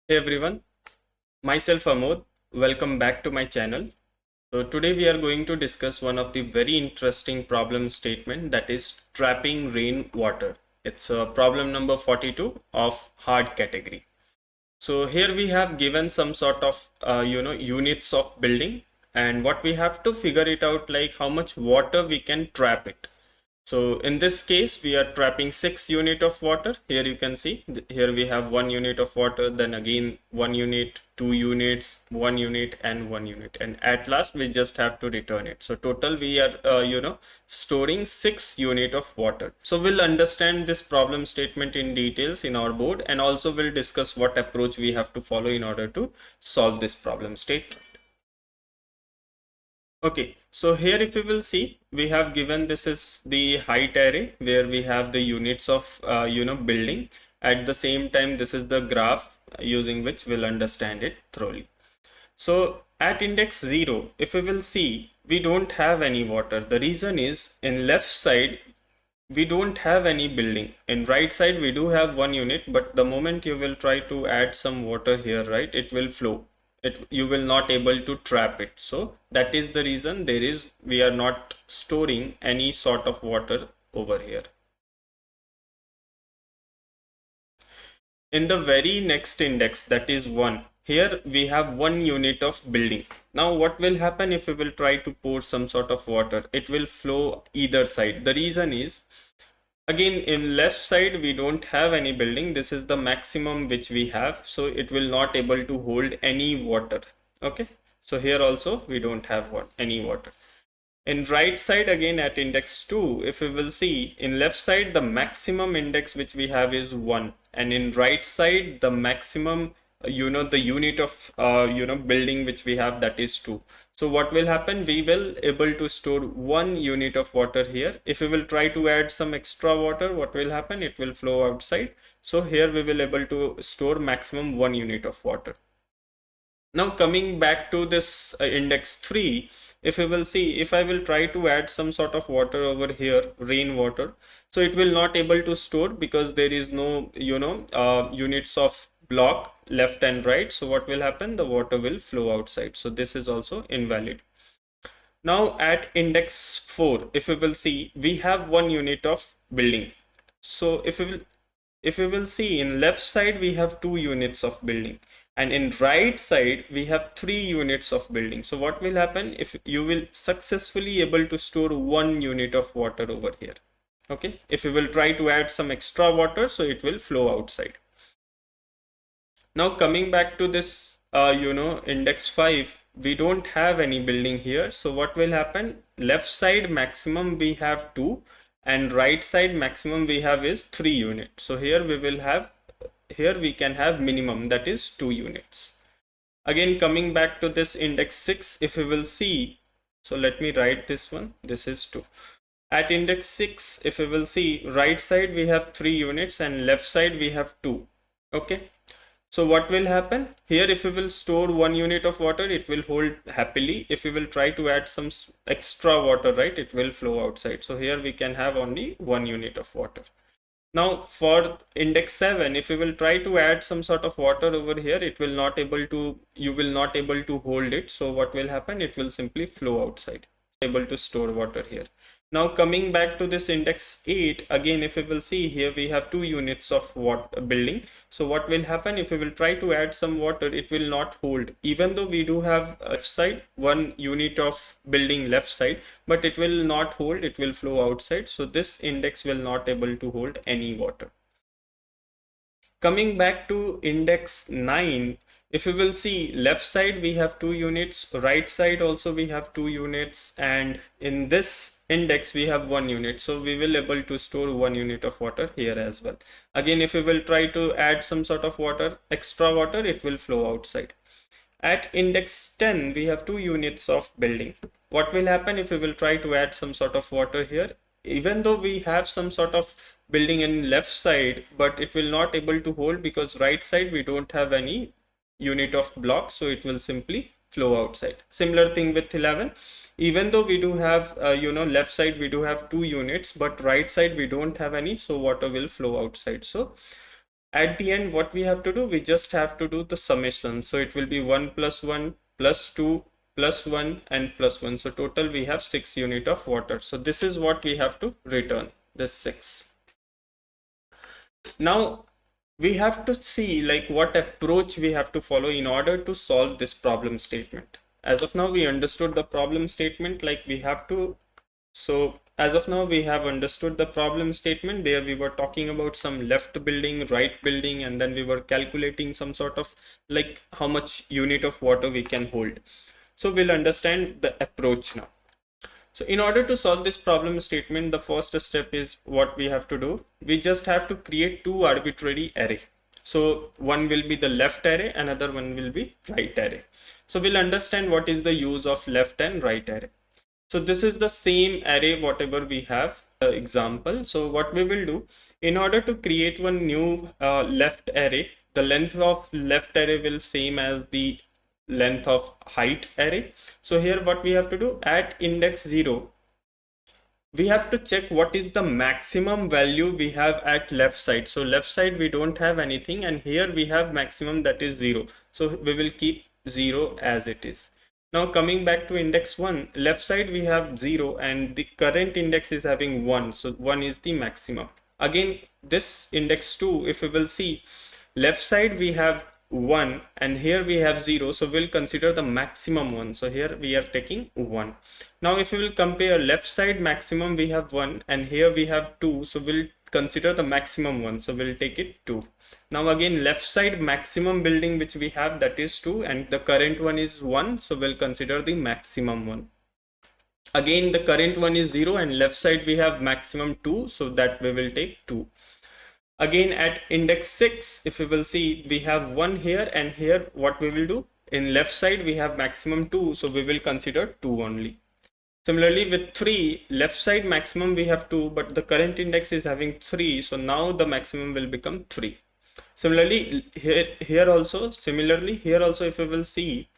Hey everyone, myself Amod. Welcome back to my channel. So today we are going to discuss one of the very interesting problem statement, that is trapping rainwater. It's problem number 42 of hard category. So here we have given some sort of units of building, and what we have to figure it out, like how much water we can trap it. So in this case, we are trapping 6 unit of water. Here you can see, here we have 1 unit of water, then again 1 unit, 2 units, 1 unit and 1 unit. And at last we just have to return it. So total we are, storing 6 unit of water. So we'll understand this problem statement in details in our board, and also we'll discuss what approach we have to follow in order to solve this problem statement. Okay, so here if you will see, we have given this is the height array where we have the units of building. At the same time, this is the graph using which we'll understand it thoroughly. So at index 0, if we will see, we don't have any water. The reason is in left side we don't have any building. In right side we do have 1 unit, but the moment you will try to add some water here, right, it will flow. You will not able to trap it. So that is the reason we are not storing any sort of water over here. In the very next index, that is 1, here we have 1 unit of building. Now what will happen if we will try to pour some sort of water? It will flow either side. The reason is, again, in left side we don't have any building. This is the maximum which we have, so it will not able to hold any water. Okay, so here also we don't have any water. In right side, again at index 2, if we will see, in left side the maximum index which we have is 1, and in right side the maximum the unit of building which we have, that is 2. So what will happen, we will able to store 1 unit of water here. If we will try to add some extra water, what will happen, it will flow outside. So here we will able to store maximum 1 unit of water. Now coming back to this index 3, if we will see, if I will try to add some sort of water over here, rainwater, so it will not able to store because there is no units of block left and right. So what will happen, the water will flow outside. So this is also invalid. Now at index 4, if we will see, we have 1 unit of building. So if we will see, in left side we have 2 units of building, and in right side we have 3 units of building. So what will happen, if you will successfully able to store 1 unit of water over here. Okay, if we will try to add some extra water, so it will flow outside. Now coming back to this index 5, we don't have any building here. So what will happen, left side maximum we have 2, and right side maximum we have is 3 units. So here we can have minimum, that is 2 units. Again coming back to this index 6, if we will see, so let me write this one, this is 2. At index 6, if we will see, right side we have 3 units and left side we have 2. Okay, so what will happen here, if we will store 1 unit of water, it will hold happily. If we will try to add some extra water, right, it will flow outside. So here we can have only 1 unit of water. Now for index 7, if we will try to add some sort of water over here, it will not able to, you will not able to hold it. So what will happen, it will simply flow outside, able to store water here. Now coming back to this index 8, again if we will see, here we have 2 units of building. So what will happen, if we will try to add some water, it will not hold, even though we do have left side 1 unit of building left side, but it will not hold, it will flow outside. So this index will not able to hold any water. Coming back to index 9, if we will see, left side we have 2 units, right side also we have 2 units, and in this index we have 1 unit. So we will able to store 1 unit of water here as well. Again, if we will try to add some sort of water, extra water, it will flow outside. At index 10, we have 2 units of building. What will happen if we will try to add some sort of water here? Even though we have some sort of building in left side, but it will not able to hold because right side we don't have any unit of block, so it will simply flow outside. Similar thing with 11. Even though we do have left side we do have 2 units, but right side we don't have any, so water will flow outside. So At the end, what we have to do, we just have to do the summation. So it will be 1 plus 1 plus 2 plus 1 and plus 1. So total we have 6 unit of water. So this is what we have to return, this 6. Now we have to see like what approach we have to follow in order to solve this problem statement. As of now, we understood the problem statement, like we have to. So as of now, we have understood the problem statement. There we were talking about some left building, right building, and then we were calculating some sort of like how much unit of water we can hold. So we'll understand the approach now. So in order to solve this problem statement, the first step is what we have to do. We just have to create two arbitrary array. So one will be the left array, another one will be right array. So we'll understand what is the use of left and right array. So this is the same array whatever we have example. So what we will do, in order to create one new left array, the length of left array will same as the length of height array. So here what we have to do, at index 0 we have to check what is the maximum value we have at left side. So left side we don't have anything, and here we have maximum, that is 0. So we will keep 0 as it is. Now coming back to index 1, left side we have 0 and the current index is having 1. So 1 is the maximum. Again, this index 2, if we will see, left side we have 1 and here we have 0. So we'll consider the maximum one. So here we are taking 1. Now if we will compare, left side maximum we have 1 and here we have 2. So we'll consider the maximum one. So we'll take it 2. Now again, left side maximum building which we have, that is 2 and the current one is 1. So we'll consider the maximum one. Again, the current one is 0 and left side we have maximum 2. So that we will take 2. Again, at index 6, if we will see, we have 1 here and here what we will do, in left side we have maximum 2. So we will consider 2 only. Similarly with 3, left side maximum we have 2 but the current index is having 3. So now the maximum will become 3. Similarly here also if we will see,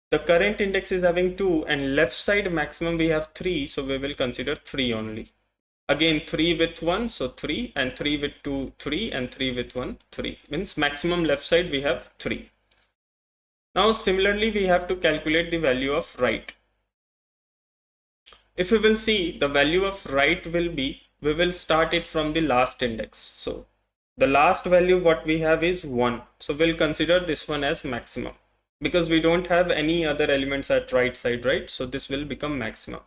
the current index is having 2 and left side maximum we have 3. So we will consider 3 only. Again 3 with 1, so 3, and 3 with 2, 3, and 3 with 1, 3. Means maximum left side we have 3. Now similarly we have to calculate the value of right. If we will see, the value of right will be, we will start it from the last index. So the last value what we have is 1. So we'll consider this one as maximum because we don't have any other elements at right side, right? So this will become maximum.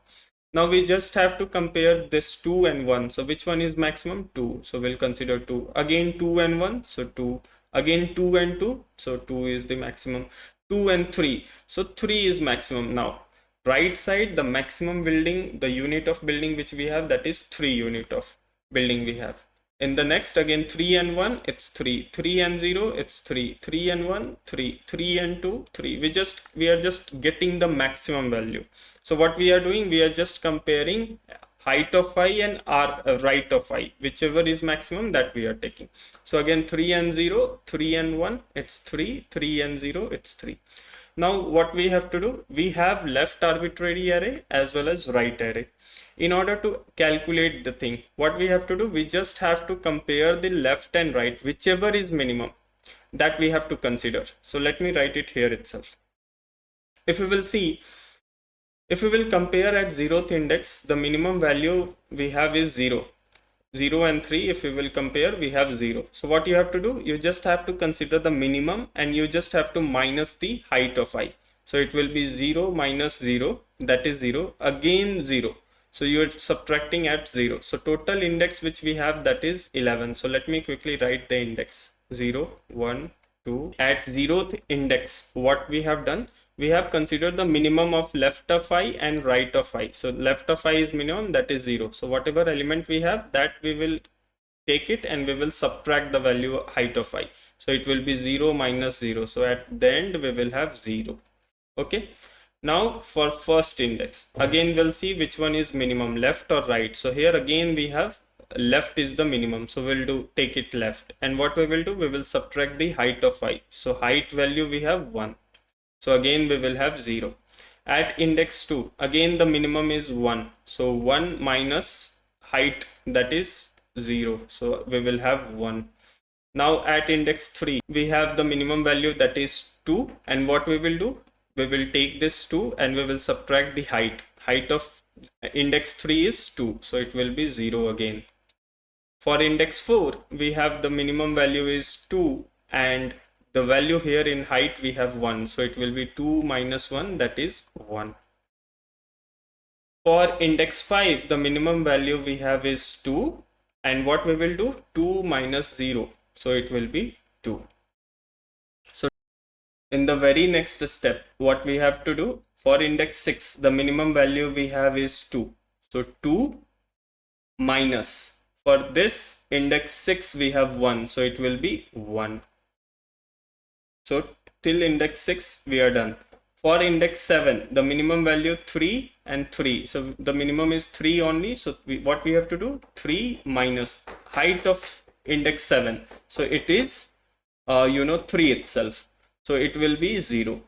Now we just have to compare this 2 and 1. So which one is maximum? 2. So we'll consider 2. Again 2 and 1. So 2. Again 2 and 2. So 2 is the maximum. 2 and 3. So 3 is maximum. Now right side, the maximum building, the unit of building which we have, that is 3 unit of building we have. In the next, again 3 and 1, it's 3. 3 and 0, it's 3. 3 and 1, 3. 3 and 2, 3. We are just getting the maximum value. So what we are doing, we are just comparing height of I and right of I, whichever is maximum, that we are taking. So again 3 and 0, 3 and 1, it's 3. 3 and 0, it's 3. Now what we have to do, we have left arbitrary array as well as right array. In order to calculate the thing, what we have to do, we just have to compare the left and right, whichever is minimum, that we have to consider. So let me write it here itself. If we will see, if we will compare at 0th index, the minimum value we have is 0. 0 and 3, if we will compare, we have 0. So what you have to do, you just have to consider the minimum and you just have to minus the height of I. So it will be 0 minus 0, that is 0, again 0. So you are subtracting at 0. So total index which we have, that is 11. So let me quickly write the index. 0, 1, 2. At 0th index, what we have done, we have considered the minimum of left of I and right of I. So left of I is minimum, that is 0. So whatever element we have, that we will take it and we will subtract the value height of I. So it will be 0 minus 0. So at the end we will have 0. Okay. Now for first index, again we'll see which one is minimum, left or right. So here again we have left is the minimum. So we'll take it left. And what we will do, we will subtract the height of I. So height value we have 1. So again we will have 0. At index 2, again the minimum is 1. So 1 minus height, that is 0. So we will have 1. Now at index 3, we have the minimum value, that is 2. And what we will do? We will take this 2 and we will subtract the height. Height of index 3 is 2. So it will be 0 again. For index 4, we have the minimum value is 2 and the value here in height we have 1. So it will be 2 minus 1, that is 1. For index 5, the minimum value we have is 2. And what we will do? 2 minus 0. So it will be 2. So in the very next step, what we have to do? For index 6, the minimum value we have is 2. So 2 minus, for this index 6 we have 1. So it will be 1. So till index 6 we are done. For index 7, the minimum value 3 and 3. So the minimum is 3 only. So what we have to do? 3 minus height of index 7. So it is 3 itself. So it will be 0.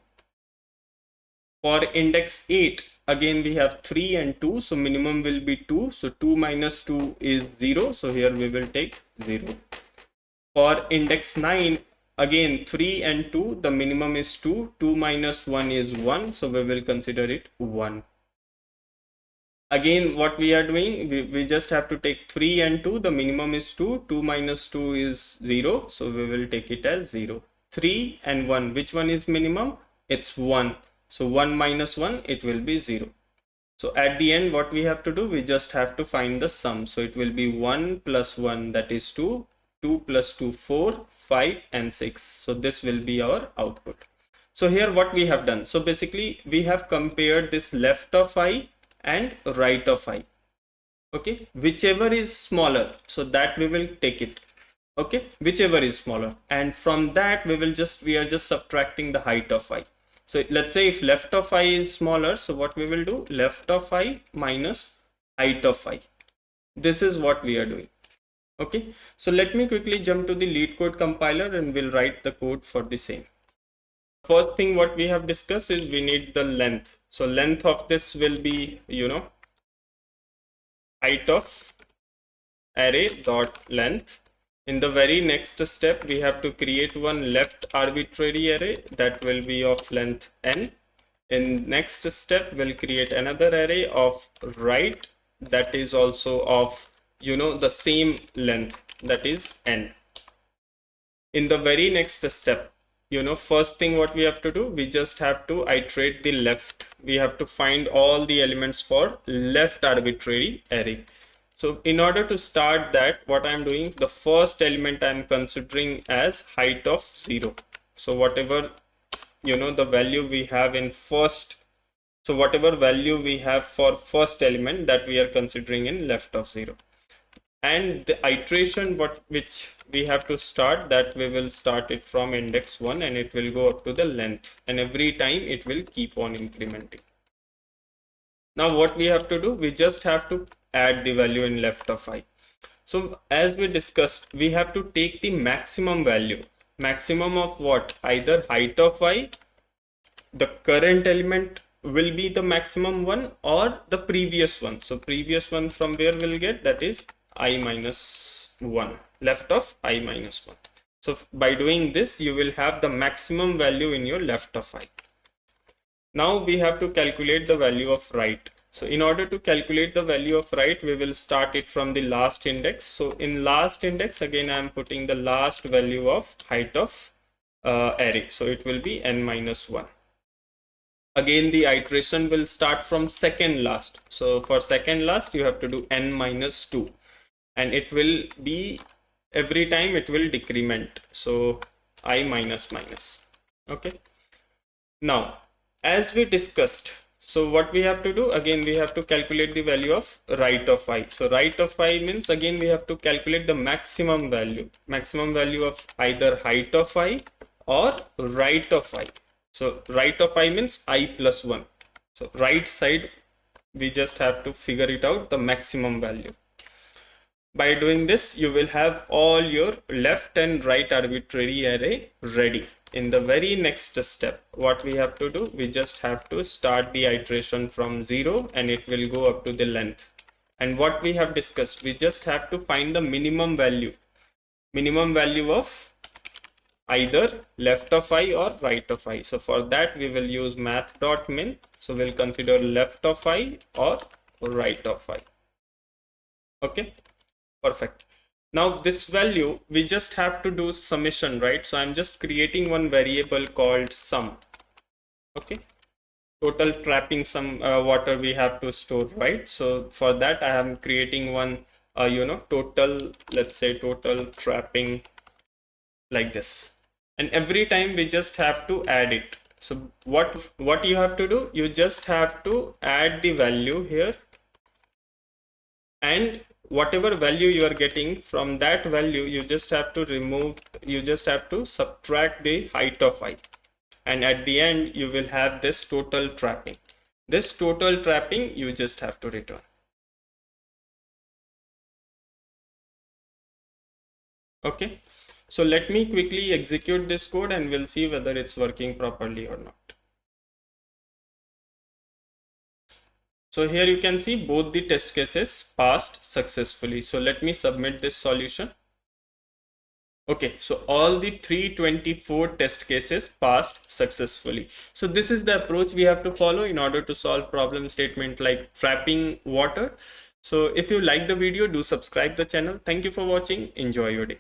For index 8, again we have 3 and 2. So minimum will be 2. So 2 minus 2 is 0. So here we will take 0. For index 9, again 3 and 2, the minimum is 2. 2 minus 1 is 1. So we will consider it 1. Again, what we are doing, we just have to take 3 and 2. The minimum is 2. 2 minus 2 is 0. So we will take it as 0. 3 and 1. Which one is minimum? It's 1. So 1 minus 1, it will be 0. So at the end, what we have to do? We just have to find the sum. So it will be 1 plus 1, that is 2. 2 plus 2, 4, 5 and 6. So this will be our output. So here what we have done. So basically we have compared this left of I and right of I. Okay, whichever is smaller, so that we will take it. Okay, whichever is smaller, and from that we are just subtracting the height of I. So let's say if left of I is smaller, so what we will do? Left of I minus height of I. This is what we are doing. Okay, so let me quickly jump to the Leetcode compiler and we'll write the code for the same. First thing what we have discussed is we need the length. So length of this will be, height of array dot length. In the very next step, we have to create one left arbitrary array that will be of length n. In next step, we'll create another array of right that is also of the same length, that is n. In the very next step, first thing what we have to do, we just have to iterate the left. We have to find all the elements for left arbitrary array. So in order to start that, what I'm doing, the first element I'm considering as height of 0. So whatever the value we have in first, so whatever value we have for first element, that we are considering in left of 0. And the iteration which we have to start, that we will start it from index 1 and it will go up to the length, and every time it will keep on incrementing. Now what we have to do, we just have to add the value in left of I. So as we discussed, we have to take the maximum value. Maximum of what? Either height of I, the current element will be the maximum one, or the previous one. So previous one from where we'll get, that is I minus 1, left of I minus 1. So by doing this, you will have the maximum value in your left of I. Now we have to calculate the value of right. So in order to calculate the value of right, we will start it from the last index. So in last index, again, I am putting the last value of height of array. So it will be n minus 1. Again, the iteration will start from second last. So for second last, you have to do n minus 2. And it will be, every time it will decrement. So I minus minus. Okay. Now, as we discussed, so what we have to do, again, we have to calculate the value of right of I. So right of I means, again, we have to calculate the maximum value of either height of I or right of I. So right of I means I plus 1. So right side, we just have to figure it out, the maximum value. By doing this, you will have all your left and right arbitrary array ready. In the very next step, what we have to do, we just have to start the iteration from 0 and it will go up to the length. And what we have discussed, we just have to find the minimum value. minimum value of either left of I or right of I. So for that we will use math.min. So we'll consider left of I or right of I. Okay, perfect. Now this value, we just have to do summation, right? So I'm just creating one variable called sum. Okay, total trapping some water we have to store, right? So for that I am creating one total, let's say total trapping, like this, and every time we just have to add it. So what you have to do, you just have to add the value here, and whatever value you are getting from that value, you just have to subtract the height of I, and at the end you will have this total trapping. This total trapping you just have to return. Okay, so let me quickly execute this code and we'll see whether it's working properly or not. So here you can see both the test cases passed successfully. So let me submit this solution. Okay, so all the 324 test cases passed successfully. So this is the approach we have to follow in order to solve problem statement like trapping water. So if you like the video, do subscribe the channel. Thank you for watching. Enjoy your day.